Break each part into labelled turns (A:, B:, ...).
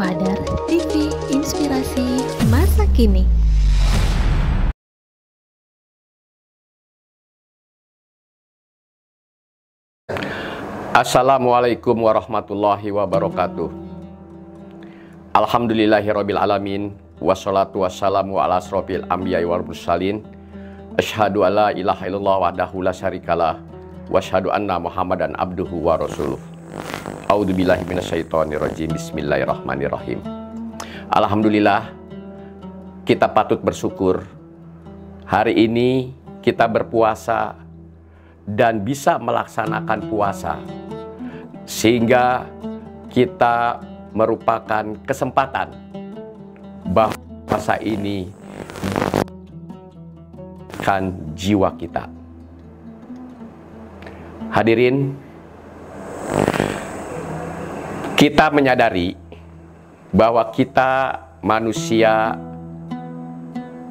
A: Adar TV, inspirasi masa kini.
B: Assalamualaikum warahmatullahi wabarakatuh. Alhamdulillahirabbil alamin, wassalatu wassalamu ala asrofil anbiya'i wal mursalin. Asyhadu alla ilaha illallah wahdahu la syarikalah wa asyhadu anna Muhammadan abduhu wa rasuluh. A'udzubillahi minasyaitonirrajim. Bismillahirrahmanirrahim. Alhamdulillah, kita patut bersyukur. Hari ini kita berpuasa dan bisa melaksanakan puasa, sehingga kita merupakan kesempatan bahwa puasa ini kan jiwa kita. Hadirin, kita menyadari bahwa kita manusia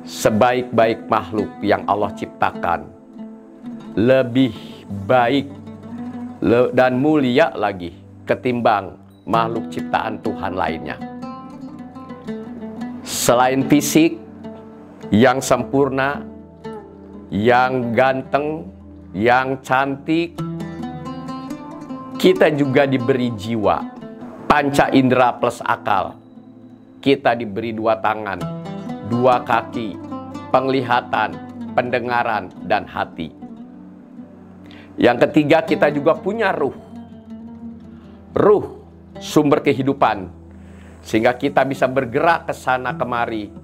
B: sebaik-baik makhluk yang Allah ciptakan, lebih baik dan mulia lagi ketimbang makhluk ciptaan Tuhan lainnya. Selain fisik yang sempurna, yang ganteng, yang cantik, kita juga diberi jiwa, panca indera plus akal. Kita diberi 2 tangan, 2 kaki, penglihatan, pendengaran, dan hati. Yang ketiga, kita juga punya ruh. Ruh, sumber kehidupan. Sehingga kita bisa bergerak ke sana kemari.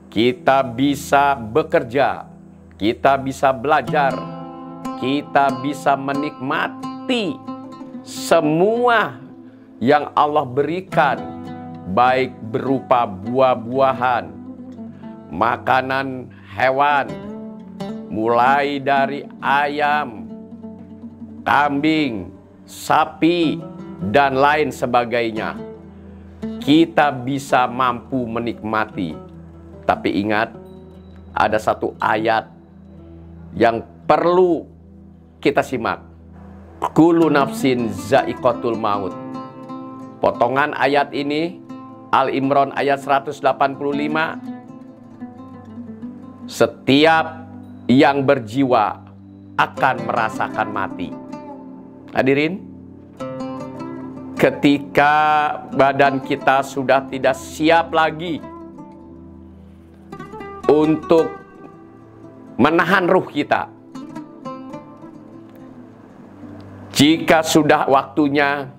B: Kita bisa bekerja. Kita bisa belajar. Kita bisa menikmati semua yang Allah berikan. Baik berupa buah-buahan, makanan hewan, mulai dari ayam, kambing, sapi, dan lain sebagainya. Kita bisa mampu menikmati. Tapi ingat, ada satu ayat yang perlu kita simak. Kullu nafsin za'iqatul maut. Potongan ayat ini Al-Imran ayat 185. Setiap yang berjiwa akan merasakan mati. Hadirin, ketika badan kita sudah tidak siap lagi untuk menahan ruh kita, jika sudah waktunya,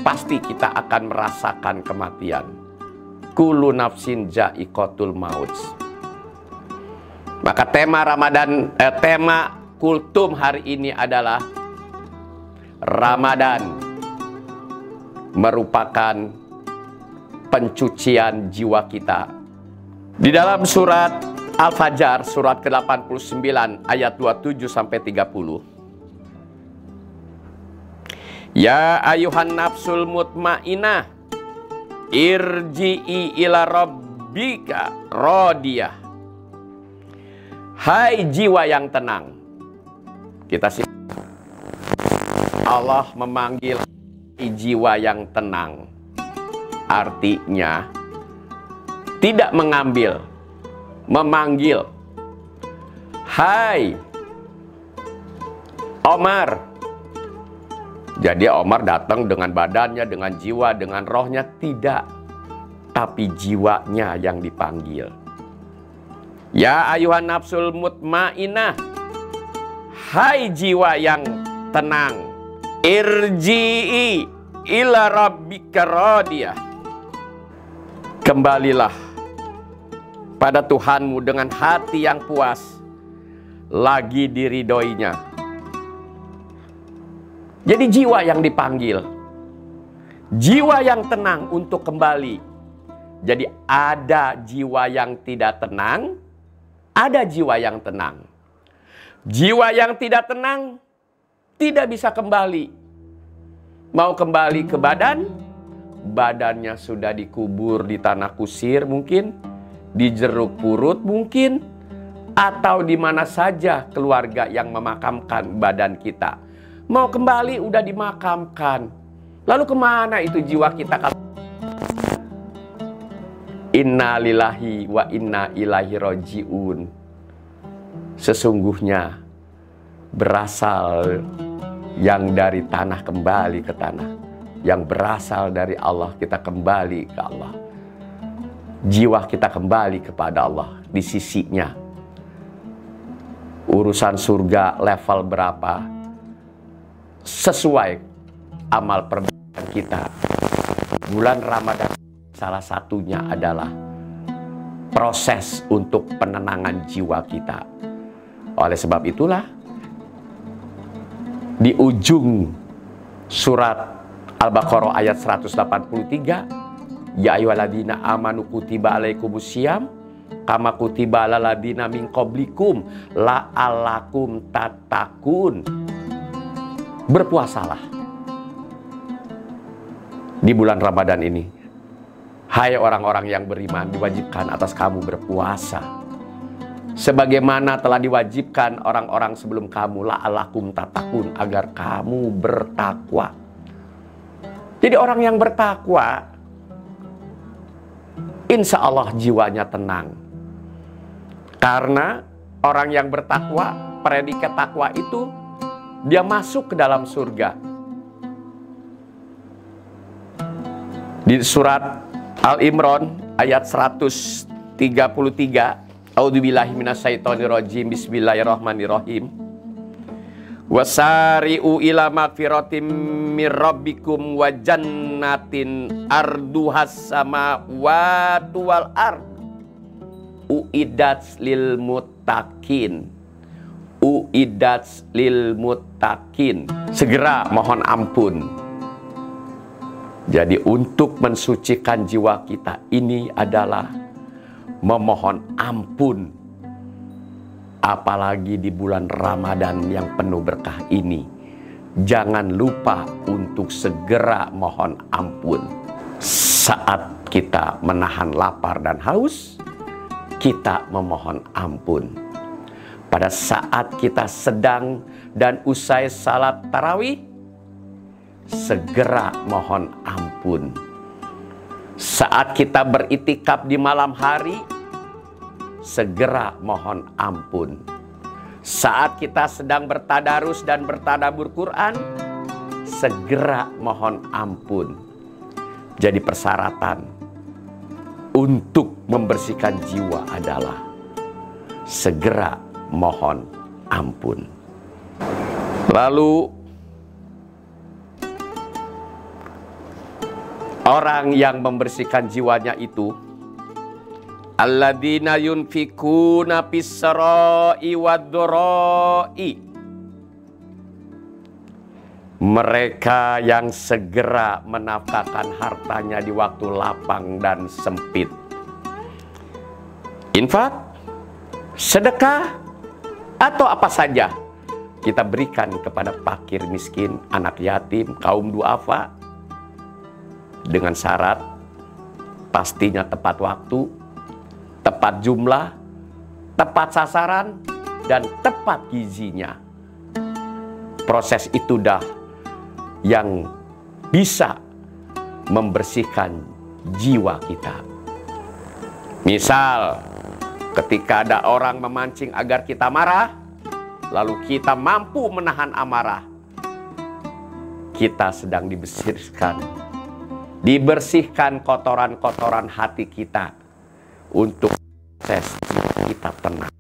B: pasti kita akan merasakan kematian. Kullu nafsin za'iqatul maut. Maka tema tema kultum hari ini adalah Ramadan merupakan pencucian jiwa kita. Di dalam surat Al-Fajr, surat ke-89 ayat 27 sampai 30. Ya ayuhan nafsul mutmainah, irji'i ila rabbika radiyah. Hai jiwa yang tenang. Kita sih Allah memanggil jiwa yang tenang. Artinya tidak mengambil, memanggil. Hai Omar. Jadi Omar datang dengan badannya, dengan jiwa, dengan rohnya, tidak. Tapi jiwanya yang dipanggil. Ya ayuhan nafsul mutmainah, hai jiwa yang tenang, irji'i ila rabbika radiyah. Kembalilah pada Tuhanmu dengan hati yang puas, lagi diridhoinya. Jadi jiwa yang dipanggil, jiwa yang tenang untuk kembali. Jadi ada jiwa yang tidak tenang, ada jiwa yang tenang. Jiwa yang tidak tenang tidak bisa kembali. Mau kembali ke badan, badannya sudah dikubur di tanah kusir mungkin, di jeruk purut mungkin, atau di mana saja keluarga yang memakamkan badan kita. Mau kembali udah dimakamkan. Lalu kemana itu jiwa kita? Inna lillahi wa inna ilaihi rajiun. Sesungguhnya berasal yang dari tanah kembali ke tanah, yang berasal dari Allah kita kembali ke Allah. Jiwa kita kembali kepada Allah di sisinya. Urusan surga level berapa sesuai amal perbuatan kita. Bulan Ramadan salah satunya adalah proses untuk penenangan jiwa kita. Oleh sebab itulah di ujung surat Al-Baqarah ayat 183, ya ayyuhalladzina amanu kutiba alaikumusiyam kama kutiba alal ladzina min qablikum la'allakum tattaqun. Berpuasalah di bulan Ramadan ini. Hai orang-orang yang beriman, diwajibkan atas kamu berpuasa sebagaimana telah diwajibkan orang-orang sebelum kamu, la'allakum tattaqun, agar kamu bertakwa. Jadi orang yang bertakwa, insya Allah jiwanya tenang. Karena orang yang bertakwa, predikat takwa itu dia masuk ke dalam surga. Di surat Al-Imran ayat 133, A'udzubillahi minasyaitonirrajim, bismillahirrahmanirrahim. Wasari'u ila magfiratim mir rabbikum wa jannatin arduhas samawati wal ard uiddat lil muttaqin. Uiddat lil muttaqin. Segera mohon ampun. Jadi untuk mensucikan jiwa kita ini adalah memohon ampun. Apalagi di bulan Ramadan yang penuh berkah ini, jangan lupa untuk segera mohon ampun. Saat kita menahan lapar dan haus, kita memohon ampun. Pada saat kita sedang dan usai salat tarawih, segera mohon ampun. Saat kita beritikaf di malam hari, segera mohon ampun. Saat kita sedang bertadarus dan bertadabbur Quran, segera mohon ampun. Jadi persyaratan untuk membersihkan jiwa adalah segera mohon ampun. Lalu orang yang membersihkan jiwanya itu alladzina yunfikuna fis-sarai wad-dharai, mereka yang segera menafkahkan hartanya di waktu lapang dan sempit. Infak, sedekah, atau apa saja kita berikan kepada fakir miskin, anak yatim, kaum duafa, dengan syarat pastinya tepat waktu, tepat jumlah, tepat sasaran, dan tepat gizinya. Proses itu dah yang bisa membersihkan jiwa kita. Misal, ketika ada orang memancing agar kita marah, lalu kita mampu menahan amarah, kita sedang dibersihkan kotoran-kotoran hati kita untuk proses kita tenang.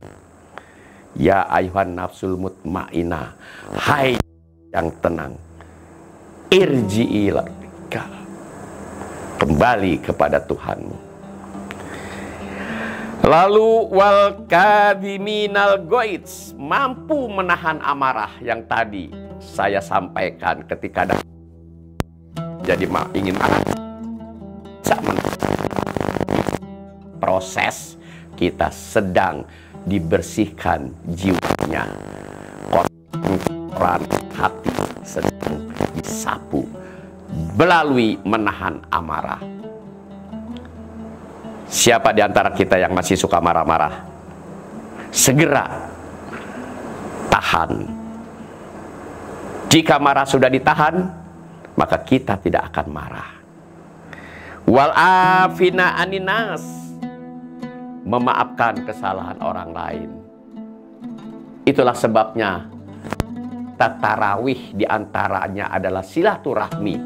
B: Ya ayuhan nafsul mutmainah, hai yang tenang, irji'i ila rabbika, kembali kepada Tuhanmu. Lalu wal kadhiminal ghaidz, mampu menahan amarah yang tadi saya sampaikan ketika ada jadi ingin marah. Proses kita sedang dibersihkan jiwanya, kotoran hati sedang disapu melalui menahan amarah. Siapa di antara kita yang masih suka marah-marah? Segera tahan. Jika marah sudah ditahan, maka kita tidak akan marah. Wal afina aninas, memaafkan kesalahan orang lain. Itulah sebabnya tarawih diantaranya adalah silaturahmi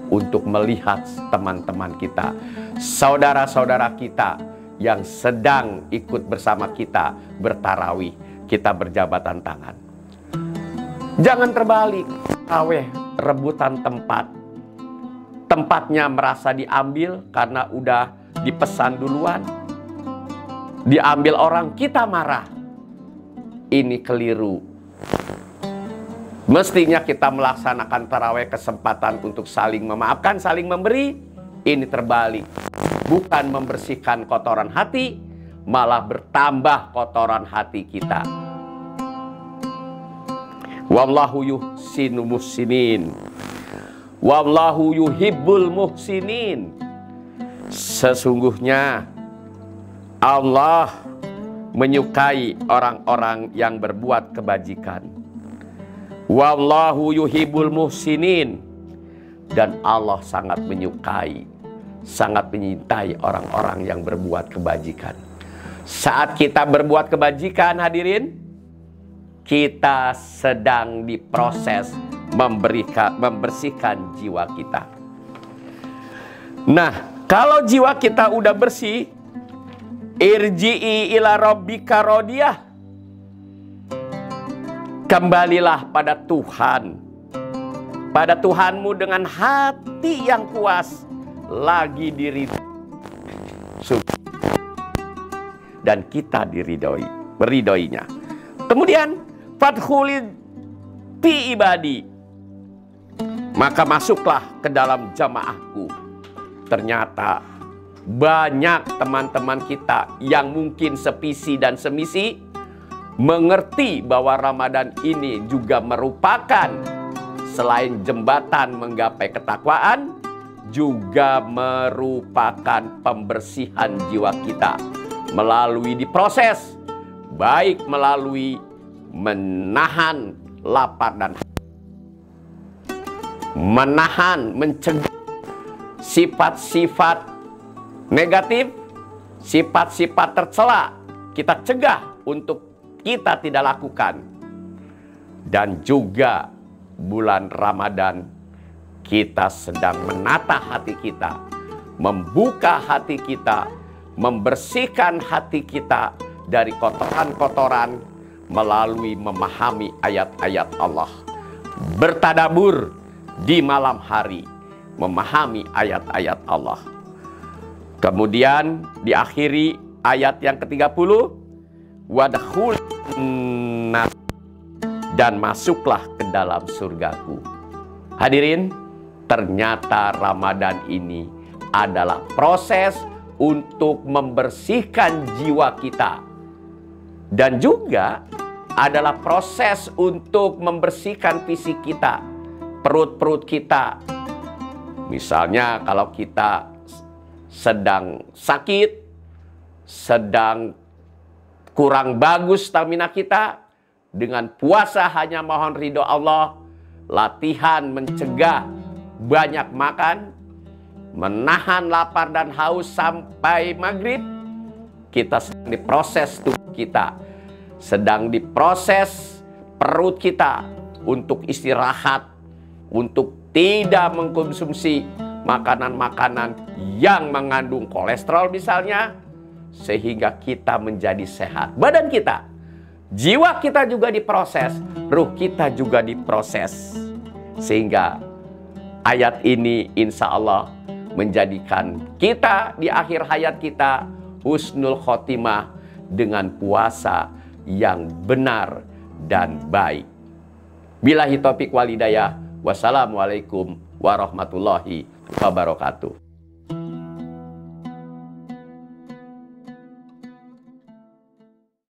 B: untuk melihat teman-teman kita, saudara-saudara kita yang sedang ikut bersama kita bertarawih, kita berjabatan tangan. Jangan terbalik, tarawih rebutan tempat. Tempatnya merasa diambil karena udah dipesan duluan. Diambil orang, kita marah. Ini keliru. Mestinya kita melaksanakan tarawih kesempatan untuk saling memaafkan, saling memberi. Ini terbalik. Bukan membersihkan kotoran hati, malah bertambah kotoran hati kita. Wallahu yuhsinu muhsinin. Wallahu yuhibbul muhsinin. Sesungguhnya Allah menyukai orang-orang yang berbuat kebajikan. Wallahu yuhibbul muhsinin. Dan Allah sangat menyukai, sangat menyintai orang-orang yang berbuat kebajikan. Saat kita berbuat kebajikan, hadirin, kita sedang diproses membersihkan jiwa kita. Nah, kalau jiwa kita udah bersih, irji'i ila rabbika radiyah, kembalilah pada Tuhan, pada Tuhanmu dengan hati yang puas, lagi diridhoi, dan kita meridhoinya. Kemudian fadkhuli fi ibadi, maka masuklah ke dalam jamaahku. Ternyata banyak teman-teman kita yang mungkin sevisi dan semisi mengerti bahwa Ramadan ini juga merupakan selain jembatan menggapai ketakwaan, juga merupakan pembersihan jiwa kita melalui diproses, baik melalui menahan lapar dan menahan, mencegah sifat-sifat negatif, sifat-sifat tercela, kita cegah untuk kita tidak lakukan. Dan juga bulan Ramadan, kita sedang menata hati kita, membuka hati kita, membersihkan hati kita dari kotoran-kotoran melalui memahami ayat-ayat Allah. Bertadabur di malam hari, memahami ayat-ayat Allah. Kemudian diakhiri ayat yang ke-30, wadkhul dan masuklah ke dalam surgaku. Hadirin, ternyata Ramadan ini adalah proses untuk membersihkan jiwa kita, dan juga adalah proses untuk membersihkan fisik kita, perut-perut kita. Misalnya kalau kita sedang sakit, sedang kurang bagus stamina kita, dengan puasa hanya mohon ridho Allah, latihan mencegah banyak makan, menahan lapar dan haus sampai maghrib, kita sedang diproses tubuh kita, sedang diproses perut kita untuk istirahat, untuk tidak mengkonsumsi makanan-makanan yang mengandung kolesterol misalnya, sehingga kita menjadi sehat. Badan kita, jiwa kita juga diproses, ruh kita juga diproses. Sehingga ayat ini insya Allah menjadikan kita di akhir hayat kita husnul khotimah dengan puasa yang benar dan baik. Billahi taufiq wal hidayah. Wassalamualaikum warahmatullahi wabarakatuh.